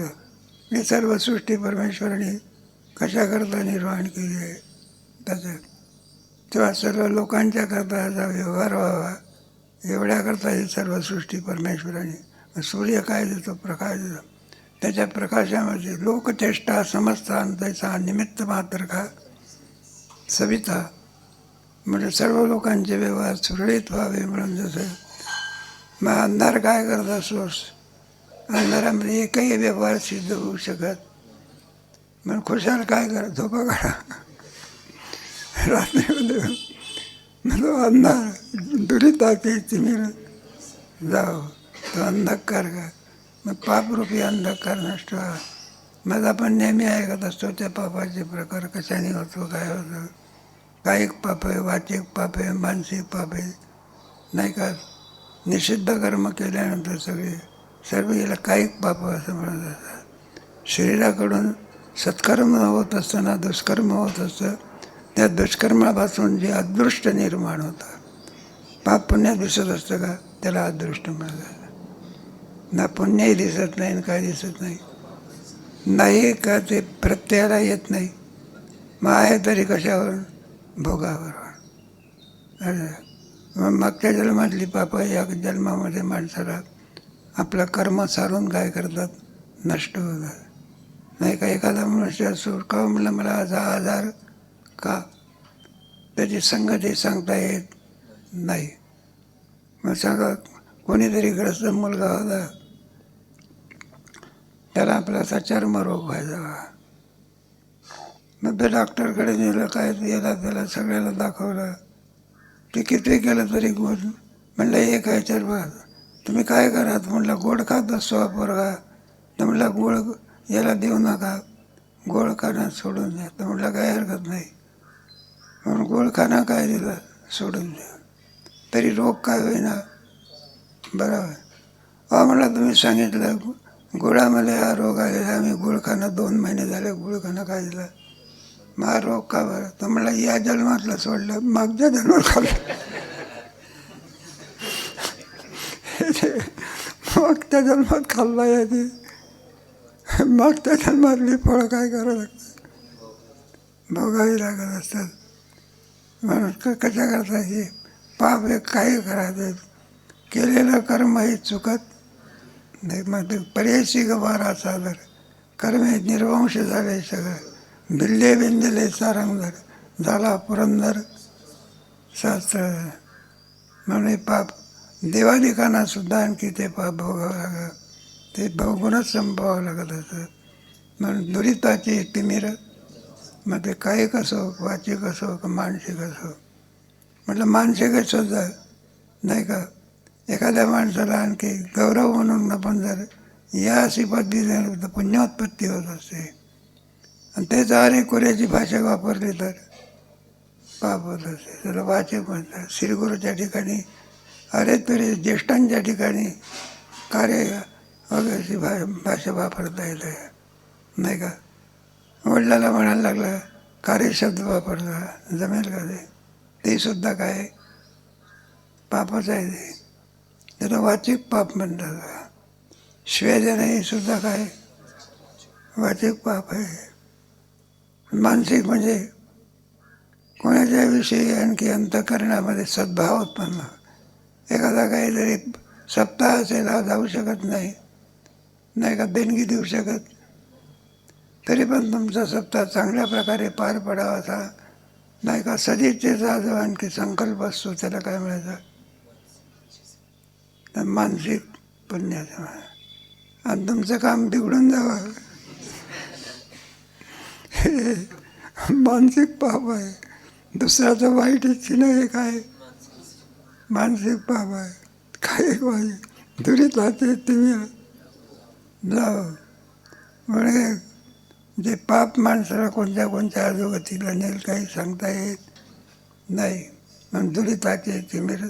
हे सर्व सृष्टी परमेश्वराने कशाकरता निर्माण केली आहे त्याचं. तेव्हा सर्व लोकांच्या करता याचा व्यवहार व्हावा एवढ्याकरता ही सर्व सृष्टी परमेश्वराने. सूर्य काय देतो? प्रकाश देतो. त्याच्या प्रकाशामध्ये लोकचेष्टा समजता त्याचा निमित्त मात्र का सविता. म्हणजे सर्व लोकांचे व्यवहार सुरळीत व्हावे म्हणून. जसं मग अंधार काय करता? सोर्स. अंधारामध्ये एकही व्यवहार सिद्ध होऊ शकत. मग खुशाल काय करा? झोपा काढा रात्रीमध्ये. तो अंधार दुरिताचे तिमिर जाव, तो अंधकार का. मग पापरूपी अंधकार नष्ट व्हावा. मग आपण नेहमी ऐकत असतो त्या पापाचे प्रकार कशाने होतो, काय होतं. कायिक पाप आहे, वाचिक पाप आहे, मानसिक पाप आहे नाही का. निषिद्ध कर्म केल्यानंतर सर्व याला कायिक पाप असं म्हणत असतात. शरीराकडून सत्कर्म होत असताना दुष्कर्म होत असतं. त्या दुष्कर्मापासून जे अदृष्ट निर्माण होतं. पाप पुण्य दिसत असतं का? त्याला अदृष्ट म्हणतात. ना पुण्यही दिसत नाही आणि काय दिसत नाही. नाही का ते प्रत्ययाला येत नाही, मग आहे तरी कशावरून? भोगावरून. मग मागच्या जन्मातली पापं या जन्मामध्ये माणसाला आपलं कर्म सारून काय करतात? नष्ट होतात. नाही का एखादा मनुष्य असो का म्हणलं मला हा आजार का, त्याची संगती सांगता येत नाही. मग सांगा, कोणीतरी ग्रस्त मुलगा होता, त्याला आपला असा चर्मरोग व्हायचा. मग ते डॉक्टरकडे नेलं, काय याला त्याला सगळ्याला दाखवलं. ते किती केलं तरी गोड म्हणलं एक आहे चर्म. तुम्ही काय करात म्हटलं, गोड खात असतो हा पोरगा. तर म्हटलं गोड याला देऊ नका, गोड खाणं सोडून द्या. तर म्हटलं काही हरकत नाही, म्हणून गोड खाणं काय दिलं सोडून द्या, तरी रोग काय होईना. बरोबर. अहो म्हटलं तुम्ही सांगितलं गुळामध्ये हा रोग आलेला, आम्ही गुळ खाणं 2 महिने झाले गुळ खाणं काय दिलं, मग हा रोग का बरं? तर म्हणलं या जन्मातलं सोडलं, मागच्या जन्मात खाल्लं. मागच्या जन्मात खाल्ला याची, मागच्या जन्मातली फळं काय करावं लागतं, भोगावी लागत असतात. म्हणून कशा करता हे पाप हे काही करायचं, केलेलं कर्म हे चुकत नाही. मग ते पर्यायशी गवारा सादर कर्म हे निर्वंश झाले सगळं. भिल्ले बिंदले सारंगधर झाला पुरंदर शास्त्र. म्हणून हे पाप देवादिकांना सुद्धा आणखी ते पाप भोगावं लागत, ते भोगूनच संपवावं लागत असतं. म्हणून दुरिताची तिमिर, मग ते कायिक असो, वाचिक असो का मानसिक असो. म्हटलं मानसिक सुद्धा नाही का, एखाद्या माणसाला आणखी गौरव म्हणून आपण जर या अशी पद्धती दिली तर पुण्योत्पत्ती होत असते. आणि तेच अरे कोऱ्याची भाषा वापरली तर पाप होत असते. त्याला वाचक म्हणतात. श्रीगुरूच्या ठिकाणी अरे तुरे, ज्येष्ठांच्या ठिकाणी कार्य वगैरे भाषा वापरता येते नाही का. वडिलाला म्हणायला लागला कार्य शब्द वापरला, जमेल का ते सुद्धा काय पापच आहे. ते त्याला वाचिक पाप म्हणतात. श्वेदन हे सुद्धा काय वाचिक पाप आहे. मानसिक म्हणजे कोणाच्या विषयी आणखी अंतःकरणामध्ये सद्भाव उत्पन्न. एखादा काहीतरी सप्ताह असेल, हा जाऊ शकत नाही, नाही का देणगी देऊ शकत, तरी पण तुमचा सप्ताह चांगल्या प्रकारे पार पडावा असा नाही का सदिच्छेचा जो आणखी संकल्प असतो त्याला काय म्हणायचं, तर मानसिक पुण्याचं. आणि तुमचं काम बिघडून जावं हे मानसिक पाप आहे. दुसऱ्याचं वाईट इच्छिणं हे काय मानसिक पाप आहे. काय वाईट दुरिताचे तिमिर जावं म्हणजे जे पाप माणसाला कोणत्या कोणत्या अधोगतीला नेल काही सांगता येत नाही. म्हणून दुरिताचे तिमिर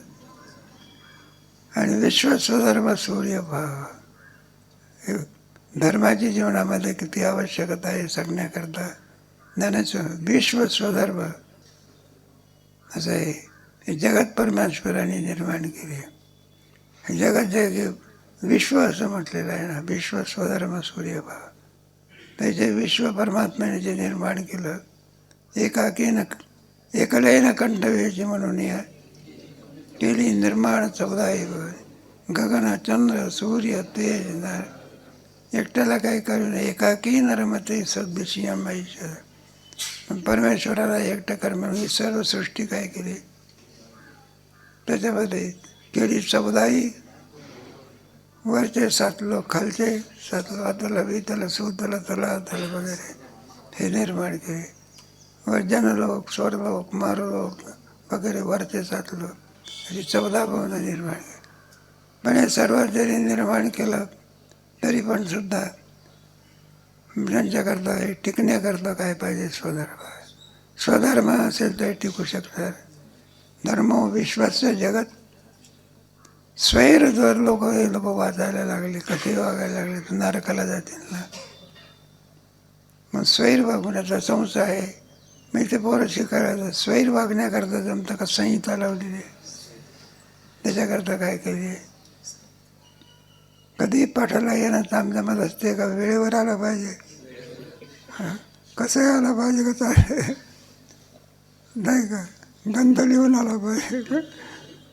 आणि विश्वस्वधर्म सूर्यभाव हे धर्माची जीवनामध्ये किती आवश्यकता आहे सांगण्याकरता ज्ञानाचं विश्वस्वधर्म असं आहे. हे जगत परमेश्वराने निर्माण केले. हे जगत जे विश्व असं म्हटलेलं आहे ना, विश्व स्वधर्म सूर्यभाव. त्याचे विश्व परमात्म्याने जे निर्माण केलं, एकाकीनं एकलयनं कंठवेची म्हणून या केली निर्माण 14 गगन चंद्र सूर्य तेज नर. एकट्याला काही करू नये, एकाकी नरमते सद्विषयम ऐश्वर. परमेश्वराला एकटं कर म्हणून ही सर्व सृष्टी काय केली, त्याच्यामध्ये केली 14 वरचे 7 लोक, खालचे 7 लोक, आतला वितल सुतल तलातल वगैरे हे निर्माण केले. वर जनलोक, स्वर्गलोक, मारुलोक वगैरे वरचे 7 लोक, अशी 14 भवनं निर्माण केली. पण हे सर्व जरी निर्माण केलं तरी पण सुद्धा त्यांच्याकरता हे टिकण्याकरता काय पाहिजे, स्वधर्म. स्वधर्म असेल तर टिकू शकतात. धर्मो विश्वाचं जगत. स्वैर जर लोक हे लोक वाचायला लागले, कसे वागायला लागले तर नरकाला जातील ना. मग स्वैर वागण्याचा संशय आहे. मग ते पोरं शिकायला स्वैर वागण्याकरता जमतं का संहिता लावलेली आहे, त्याच्याकरता काय केली. कधी पाठाला येणं जमत असते का, वेळेवर आलं पाहिजे. कसं यायला पाहिजे का चालेल नाही का, गंध लिहून आला पाहिजे का,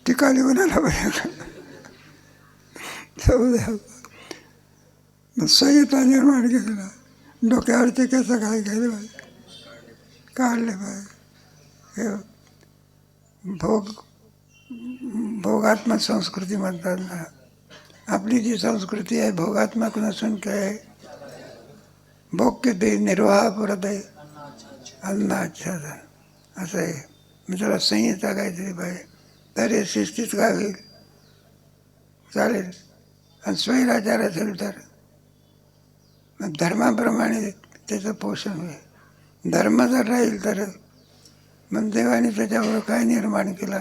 टीका लिहून आला पाहिजे का, जाऊ द्या. मग संहिता निर्माण केला, डोक्यावरचे केस काय केले पाहिजे, काढले पाहिजे. हे भोगात्मक संस्कृती म्हणतात ना. आपली जी संस्कृती आहे भोगात्मक नसून काय भोग किती निर्वाह परत आहे अन्नाच्छादन असं आहे. मी त्याला संहिता काहीतरी पाहिजे तरी शिस्तीत काय होईल चालेल. आणि स्वैराचार असेल तर मग धर्माप्रमाणे त्याचं पोषण होईल. धर्म जर राहील तर मग देवाने त्याच्यावर काय निर्माण केला,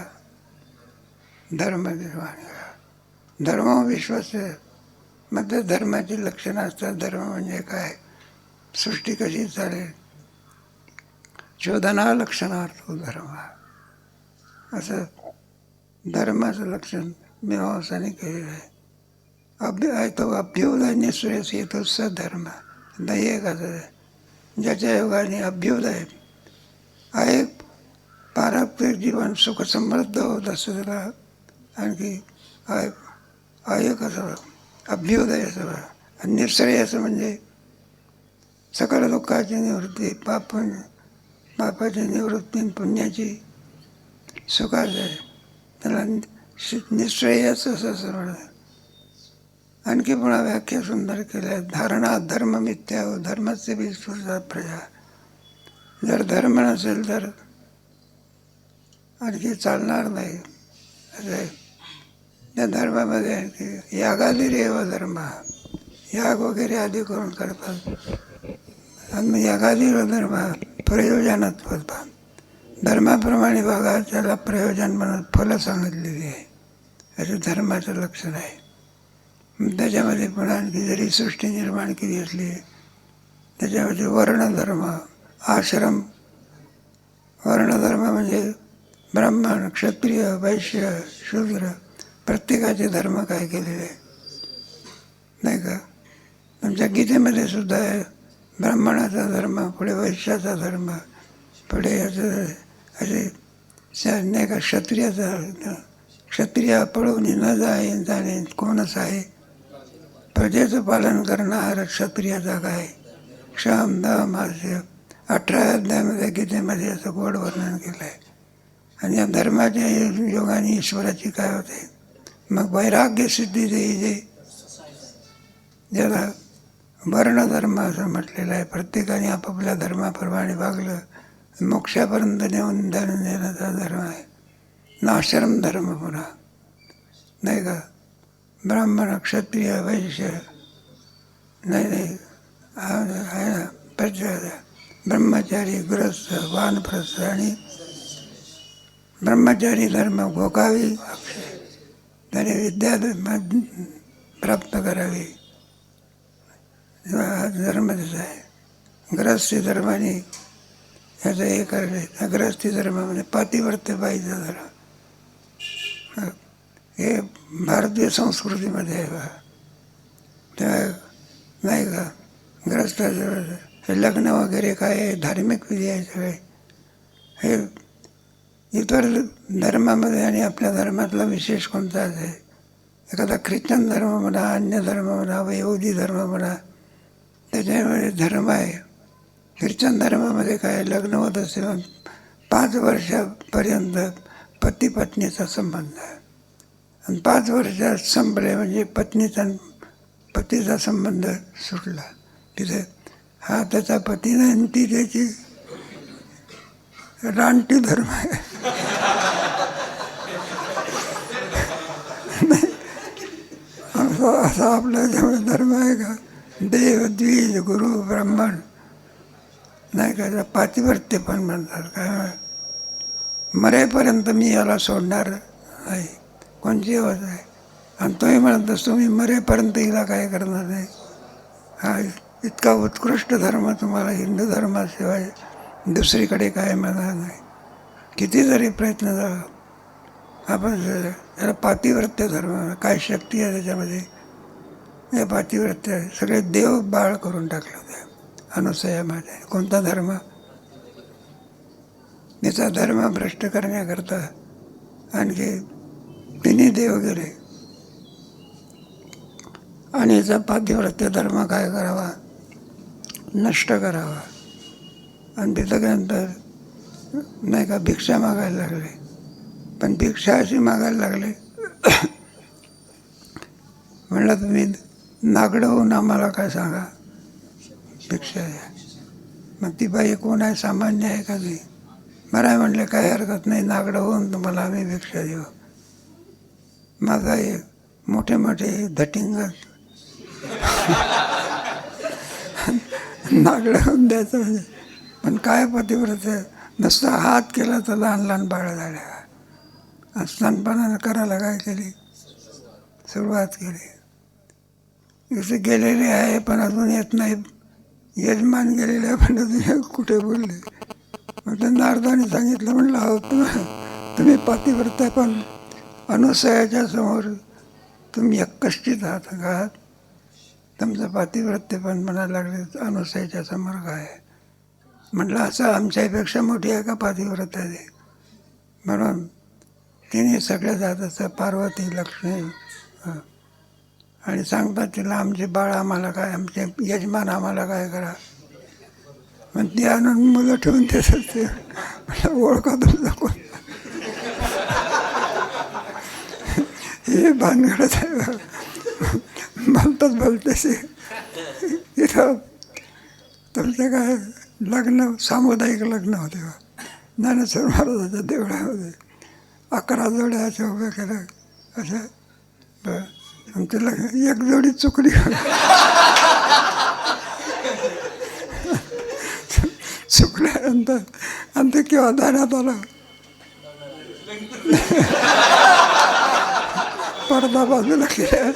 धर्म निर्माण केला. धर्म विश्वास मग ते धर्माची लक्षणं असतात. धर्म म्हणजे काय, सृष्टी कशी चालेल, शोधना लक्षणार्थ धर्म, असं धर्माचं लक्षण मीमांसाने केलेलं आहे. तो अभ्युदय श्रेयस येतो सधर्म नाही आहे का. ज्याच्या योगाने अभ्युदय आहे पारंपरिक जीवन सुख समृद्ध होत असं त्याला आणखी आहे कसं अभ्युदय असं. आणि निश्रेयस म्हणजे सकल दुःखाची निवृत्ती, पापाची निवृत्ती, पुण्याची सुखाच आहे. त्याला निश्रेयस असं म्हणतात. आणखी पुन्हा व्याख्या सुंदर केल्या. धारणा धर्म मिथ्या धर्माचे विस्फुरतात प्रजा. जर धर्म नसेल तर आणखी चालणार नाही असं आहे. त्या धर्मामध्ये आणखी यागादिरेव धर्म, याग वगैरे आधी करून करतात. आणि यागादिर धर्म प्रयोजनात्मक धर्माप्रमाणे बघा त्याला प्रयोजन म्हणून फलं सांगितलेली आहे. असं धर्माचं लक्षण आहे. त्याच्यामध्ये पण आणखी जरी सृष्टी निर्माण केली असली त्याच्यामध्ये वर्णधर्म आश्रम. वर्णधर्म म्हणजे ब्राह्मण क्षत्रिय वैश्य शूद्र प्रत्येकाचे धर्म काय केलेले नाही का. आमच्या गीतेमध्ये सुद्धा आहे ब्राह्मणाचा धर्म, पुढे वैश्याचा धर्म, पुढे असे नाही का क्षत्रियाचा. क्षत्रिय पळवून न जाणे कोणच आहे, प्रजेचं पालन करणारा क्षत्रियाचा काय क्षम दम हास्य. 18 अध्यायामध्ये गीतेमध्ये असं गोड वर्णन केलं आहे. आणि या धर्माच्या योगाने ईश्वराची काय होते मग वैराग्य सिद्धी देई जे, ज्याला वर्णधर्म असं म्हटलेलं आहे. प्रत्येकाने आपापल्या धर्माप्रमाणे वागलं मोक्षापर्यंत नेऊन देण्याचा धर्म आहे. आश्रम धर्म पुन्हा नाही का. ब्राह्मण क्षत्रिय वैश्य नाही आहे ना प्रजा, ब्रह्मचारी गृहस्थ वानप्रस्थ. आणि ब्रह्मचारी धर्म भोगावी अक्षय, त्याने विद्या प्राप्त करावी, हा धर्म त्याचा आहे. गृहस्थी धर्माने ह्याचं हे करणे. गृहस्थी धर्म म्हणजे पातिव्रत्य पाहिजे धर्म. हे भारतीय संस्कृतीमध्ये आहे बा. त्या नाही का गृहस्थाचं हे लग्न वगैरे काय धार्मिक विधी आहे सगळे. हे इतर धर्मामध्ये आणि आपल्या धर्मातला विशेष कोणताच आहे. एखादा ख्रिश्चन धर्म म्हणा, अन्य धर्म म्हणा, व यहुदी धर्म म्हणा, त्याच्यामध्ये धर्म आहे. ख्रिश्चन धर्मामध्ये काय लग्न होत असेल 5 वर्षापर्यंत पती पत्नीचा संबंध आहे. आणि 5 वर्षात संपले म्हणजे पतीचा संबंध सुटला. तिथे हा त्याचा पती नाही आणि ती त्याची रानटी धर्म आहे. असा आपला जेवढा धर्म आहे का देव द्विज गुरु ब्राह्मण नाही का. पातिव्रत्य पण म्हणतात काय मरेपर्यंत मी याला सोडणार नाही कोणची अवस्था आहे. आणि तोही म्हणत असतो मी मरेपर्यंत हिला काय करणार नाही. हा इतका उत्कृष्ट धर्म तुम्हाला हिंदू धर्माशिवाय दुसरीकडे काय मिळणार नाही. किती जरी प्रयत्न झाला आपण याला पातिव्रत्य धर्म काय शक्ती आहे त्याच्यामध्ये. हे पातिव्रत्य सगळे देव बाळ करून टाकले होते. अनुसया माझे. कोणता धर्म? याचा धर्म भ्रष्ट करण्याकरता आणखी तिन्ही देव गेले. आणि याचा पातिव्रत्य धर्म काय करावा? नष्ट करावा. आणि तिथं गेल्यानंतर नाही का भिक्षा मागायला लागले. पण भिक्षा अशी मागायला लागले म्हणलं तुम्ही नागडं होऊन आम्हाला काय सांगा भिक्षा द्या. मग ती बाई कोण आहे? सामान्य आहे का नाही? मला म्हणले काही हरकत नाही, नागडं होऊन तुम्हाला आम्ही भिक्षा देऊ. मग हे मोठे मोठे धटिंग नागडं होऊन द्यायचं म्हणजे. पण काय पतिव्रत नुसता हात केला तर लहान लहान बाळं झाल्या. स्तनपानानं करायला काय केली? सुरुवात केली. जसे गेलेले आहे पण अजून येत नाही. यजमान गेलेले आहे पण अजून कुठे बोलले. मग त्या नारदाने सांगितलं, म्हणलं हो तुम्ही पातिव्रत आहे पण अनुसयाच्या समोर तुम्ही एकष्टीत आहात. तुमचं पातिव्रत्य पण म्हणायला लागले अनुसयाच्या समोर काय? म्हटलं असं आमच्यापेक्षा मोठी आहे का पातिव्रत आहे? म्हणून तिने सगळ्या जाताचं पार्वती लक्ष्मी आणि सांगतात तिला आमचे बाळ आम्हाला काय, आमचे यजमान आम्हाला काय करा. मग ती आणून मुलं ठेवून देतात. ते म्हटलं ओळखा तुमचा कोण? हे भानगडच आहे. भलतच इथं तुमचं काय लग्न सामुदायिक लग्न होते. ज्ञानेश्वर महाराजाच्या देवळामध्ये 11 जोड्या अशा उभ्या केल्या अशा. आमच्या लग्न एक जोडी चुकली. चुकल्यानंतर आणि ते केव्हा दाण्यात आलं पडदा बाजूला केल्या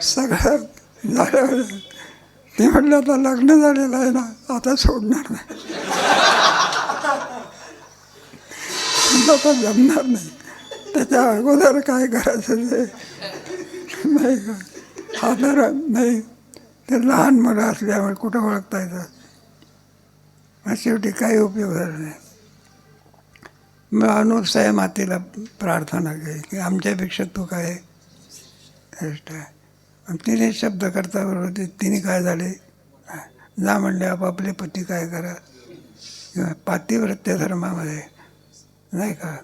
सगळं झालं. ते म्हटलं आता लग्न झालेलं आहे ना, आता सोडणार नाही, आता जमणार नाही. त्याच्या अगोदर काय करायचं ते नाही का? आदर नाही. ते लहान मुलं असल्यामुळे कुठं ओळखता येतात. मग शेवटी काही उपयोग झाला नाही. मग अनुसया मातेला प्रार्थना केली की आमच्यापेक्षा तू काय श्रेष्ठ आहे. तिने शब्द करता बरोबर तिने काय झाले जा म्हणले आपापले पती काय करा. पातिव्रत्य धर्मामध्ये नाही का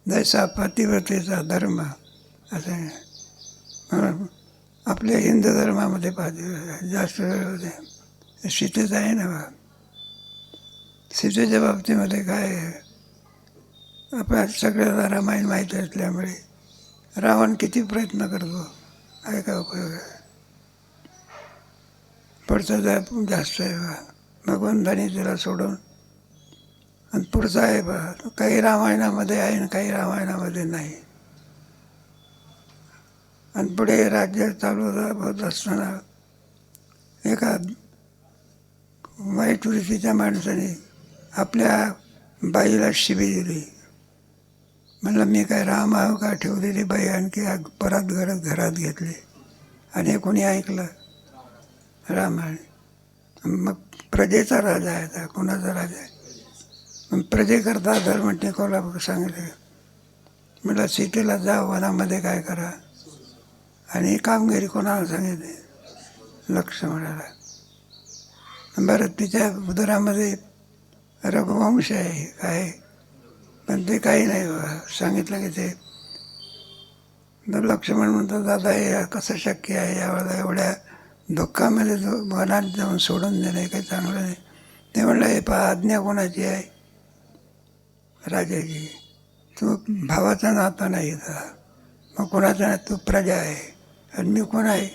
जैसा पातिव्रतेचा धर्म असं. म्हणून आपल्या हिंदू धर्मामध्ये पातिव्रत्य जास्त वेळ होते. सीतेचं आहे ना बा. सीतेच्या बाबतीमध्ये काय आपल्या सगळ्याला रामायण माहीत असल्यामुळे रावण किती प्रयत्न करतो आहे का उपयोग आहे. पुढचा जास्त आहे बा. भगवंताने तिला सोडून आणि पुढचा आहे बा काही रामायणामध्ये आहे आणि काही रामायणामध्ये नाही. आणि पुढे राज्य चालू होत असताना एका वाईट वृत्तीच्या माणसाने आपल्या बाईला शिबी दिली. म्हणलं मी काय राम आहो का ठेवलेली बाई आणखी परत घरात घेतली. आणि हे कोणी ऐकलं? रामायण. मग प्रजेचा राजा आहे आता कोणाचा राजा आहे? मग प्रजेकरता धर्म टिकवला सांगितलं. म्हटलं सीतेला जा वनामध्ये काय करा. आणि कामगिरी कोणाला सांगितली? लक्ष्मणाला. बरं तिच्या उदरामध्ये रघुवंश आहे काय पण ते काही नाही सांगितलं की ते. लक्ष्मण म्हणतात दादा हे कसं शक्य आहे यावेळेला एवढ्या दुःखामध्ये वनात जाऊन सोडून देणं काही चांगलं नाही. ते म्हणलं हे पहा आज्ञा कोणाची आहे? राजाची. तू भावाचा नाता नाही का मग कोणाचा नाही? तू प्रजा आहे आणि मी कोण आहे?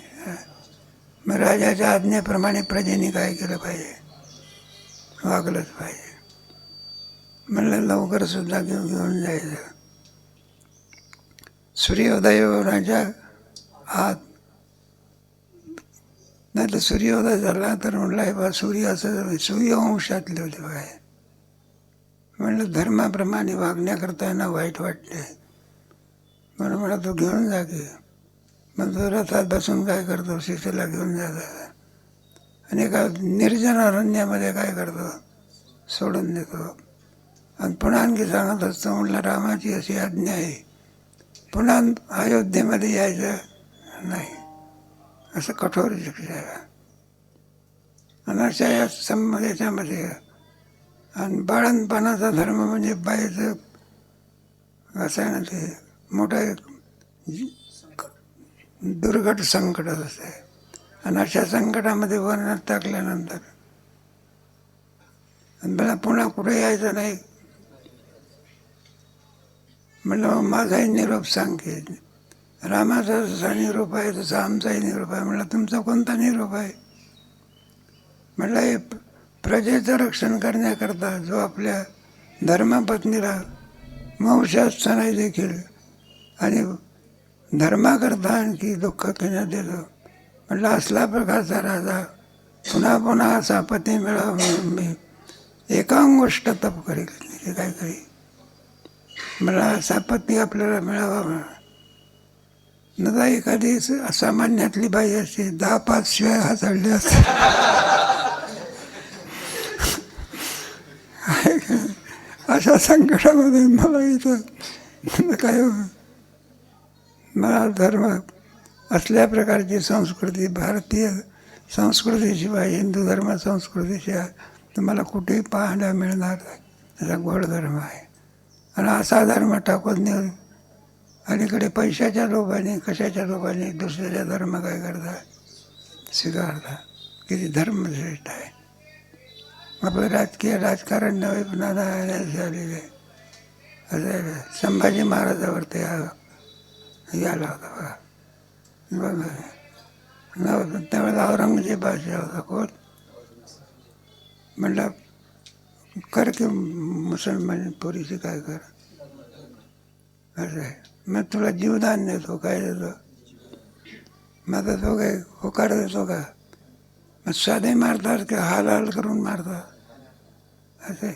मग राजाच्या आज्ञेप्रमाणे प्रजेने काय केलं पाहिजे? वागलंच पाहिजे. म्हणलं लवकर सुद्धा घेऊन जायचं. सूर्योदय होण्याच्या आत नाही तर सूर्योदय झाला तर म्हटलं हे बा सूर्य असं सूर्यवंशातले होते बाय. म्हणलं धर्माप्रमाणे वागण्याकरता यांना वाईट वाटते म्हणून म्हणा तू घेऊन जा की. मग तो रथात बसून काय करतो सीतेला घेऊन जातात. आणि एका निर्जन अरण्यामध्ये काय करतो, सोडून देतो. आणि पुन्हा आणखी सांगत असतो, म्हटलं रामाची अशी आज्ञा आहे, पुन्हा अयोध्येमध्ये यायचं नाही, असं कठोर शिक्षा आहे. आणि अशा याच्यामध्ये आणि बाळणपणाचा धर्म म्हणजे बाईचं असं आहे ना, ते मोठं एक दुर्घट संकटच असते. आणि अशा संकटामध्ये वर्णात टाकल्यानंतर आणि मला पुन्हा कुठे यायचं नाही, म्हणलं माझाही निरोप सांग की रामाचा जसा निरोप आहे तसा आमचाही निरोप आहे. म्हणलं तुमचा कोणता निरोप आहे? म्हटलं हे प्रजेचं रक्षण करण्याकरता जो आपल्या धर्मपत्नीला वंशास्थानाही देखील आणि धर्माकरता आणखी दुःख घेण्यात येतो. म्हटलं असला प्रकारचा राजा पुन्हा पुन्हा असा पती मिळावा म्हणून मी एकांगोष्ट तप करेल, हे काय करी. मला असा पती आपल्याला मिळावा म्हणून नका एखादी असामान्यातली बाई असते 10-5 शिवाय हाताळल्या असते. अशा संकटामध्ये मला इथं काय मला धर्म असल्या प्रकारची संस्कृती, भारतीय संस्कृतीशिवाय, हिंदू धर्म संस्कृतीशिवाय तुम्हाला कुठेही पाहायला मिळणार नाही. त्याचा गोड धर्म आहे. आणि असा धर्म टाकून नेऊन अलीकडे पैशाच्या लोभाने, कशाच्या लोभाने दुसऱ्याचा धर्म काय करतात, स्वीकारतात. किती धर्मश्रेष्ठ आहे. आपलं राजकारण नव्हे पण झालेलं आहे. असं संभाजी महाराजावरती याला होता बघा, बघा त्यावेळेला औरंगजेब बादशाह होता. कोण म्हणलं कर की मुसलमान पोरीची काय कर, असं आहे. मग तुला जीवदान देतो, काय देतो, मग आता तो काय होकार देतो का? मग साधे मारतात की हाल हाल करून मारतात, असे.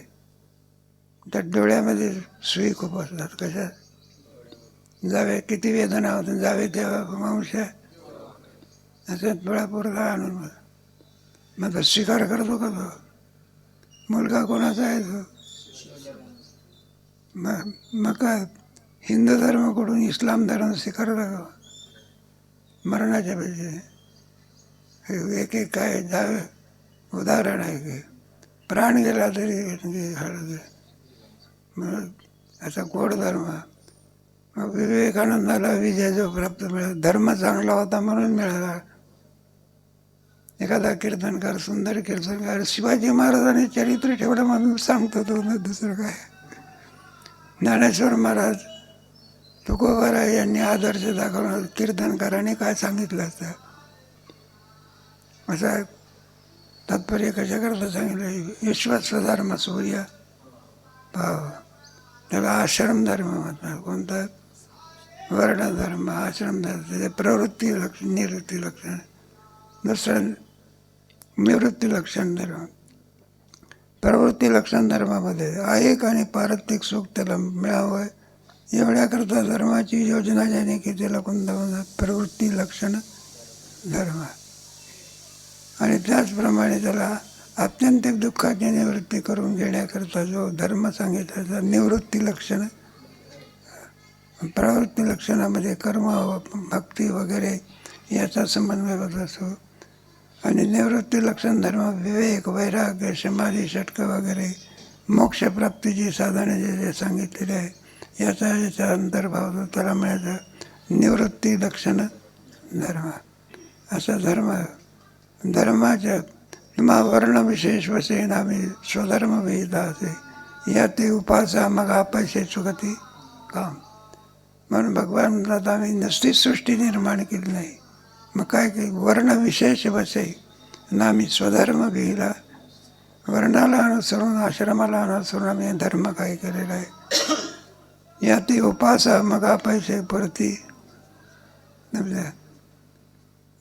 त्या डोळ्यामध्ये सुई खूप असतात. कशात जावे, किती वेदना होती, जावे तेव्हा वंश असं डोळ्यापुरता आणून मग तो स्वीकार करतो का? तो मुलगा कोणाचा आहे तो? मग काय हिंदू धर्माकडून इस्लाम धर्म स्वीकारला का? मरणाच्या पाहिजे. एक एक काय जावे उदाहरण आहे की प्राण गेला तरी हळद. मग असा गोड धर्म. मग विवेकानंदाला विजय जो प्राप्त मिळाला, धर्म चांगला होता म्हणून मिळाला. एखादा कीर्तनकार, सुंदर कीर्तनकार, शिवाजी महाराजांनी चरित्र ठेवलं म्हणून सांगतो तो, ना दुसरं काय. ज्ञानेश्वर महाराज, तुकोबाराय यांनी आदर्श दाखवणार, कीर्तनकारांनी काय सांगितलं असतं. असा तात्पर्य कशाकरता सांगितलं, विश्वस्वधर्म सूर्य भाव. त्याला आश्रम धर्म म्हणतात. कोणता? वर्णधर्म, आश्रम धर्म. त्याचे प्रवृत्ती लक्षण, निवृत्ती लक्षण. दुसरं निवृत्ती लक्षण धर्म. प्रवृत्ती लक्षण धर्मामध्ये ऐक आणि पारत्तिक सुख त्याला मिळावं एवढ्याकरता धर्माची योजना ज्याने की त्याला कोणता म्हणतात, प्रवृत्ती लक्षण धर्म. आणि त्याचप्रमाणे त्याला आत्यंतिक दुःखाची निवृत्ती करून घेण्याकरता जो धर्म सांगितला त्याचा निवृत्ती लक्षण. प्रवृत्ती लक्षणामध्ये कर्म, भक्ती वगैरे याचा समन्वय होत असतो. आणि निवृत्ती लक्षण धर्म विवेक, वैराग्य, समाधी, षटक वगैरे मोक्षप्राप्तीची साधने जे जे सांगितलेले आहे याचा अंतर्भाव त्याला मिळायचं निवृत्ती लक्षण धर्म. असा धर्म. धर्माच्या वर्णविशेष वसेन आम्ही स्वधर्म विहिता असे या ते उपासा मग आपैसे सुगती काम. म्हणून भगवान म्हणतात आम्ही नुसती सृष्टी निर्माण केली नाही, मग काय की वर्णविशेष वसे ना आम्ही स्वधर्म विहिला. वर्णाला अनुसरून, आश्रमाला अनुसरून आम्ही धर्म काय केलेला आहे. या ते उपासा मग आपैसे परती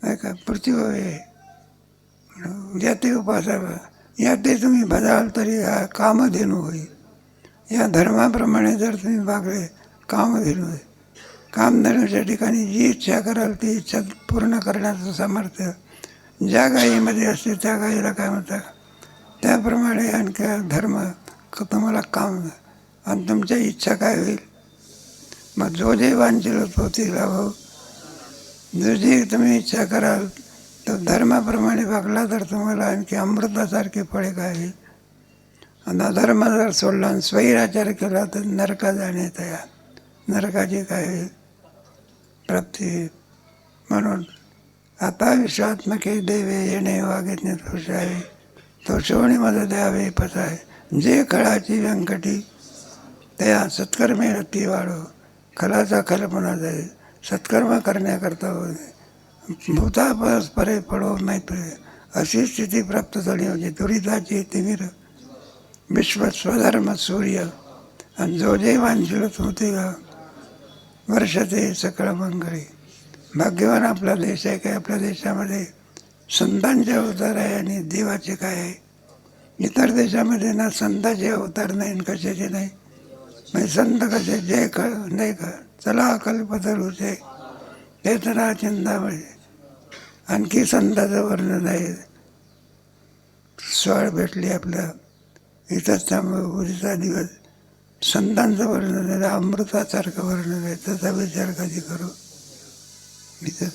काय का पृथ्वी या ते उपासा या ते तुम्ही भजाल तरी हा कामधेनू होईल. या धर्माप्रमाणे जर तुम्ही वागले कामधेनू होईल. कामधेनूच्या ठिकाणी जी इच्छा कराल ती इच्छा पूर्ण करण्याचं सामर्थ्य ज्या गायीमध्ये असते त्या गायीला काय म्हणतात, त्याप्रमाणे आणखी धर्म तुम्हाला काम आणि तुमच्या इच्छा काय होईल. मग जो जे वांछिल होती लाभो, जो जे तुम्ही इच्छा कराल तो धर्माप्रमाणे वागला तर तुम्हाला आणखी अमृतासारखे फळे काय होईल. आणि अधर्म जर सोडला आणि स्वैराचार केला तर नरका जाणे तयार, नरकाची काय होईल प्राप्ती. म्हणून आता विश्वात्मके देवे येणे वागितने तोषावे, तो श्रवणीमध्ये द्यावे पसाय, जे खळाची व्यंकटी त्या सत्कर्मे रती वाढो. खलाचा खलपणा जाईल, सत्कर्म करण्याकरता भूता परस्परे पडो मैत्री, अशी स्थिती प्राप्त झाली म्हणजे दुरिताची तिमिर विश्व स्वधर्म सूर्य. आणि जो जे वांछिलत होते वर्षते सकळ मंगळी. भाग्यवान आपला देश आहे. काय आपल्या देशामध्ये संतांचे अवतार आहे आणि देवाचे काय आहे. इतर देशामध्ये ना संतांचे अवतार नाही आणि कशाचे नाही. म्हणजे संत कसे जय नाही का चला कल्पतरूचे ते तर चिंतामणी. आणखी संतांचं वर्णन आहे. स्वाळ भेटली आपल्या इथं त्यामुळे उरीचा दिवस संतांचं वर्णन आहे, अमृतासारखं वर्णन आहे. त्याचा विचार कधी करू इथं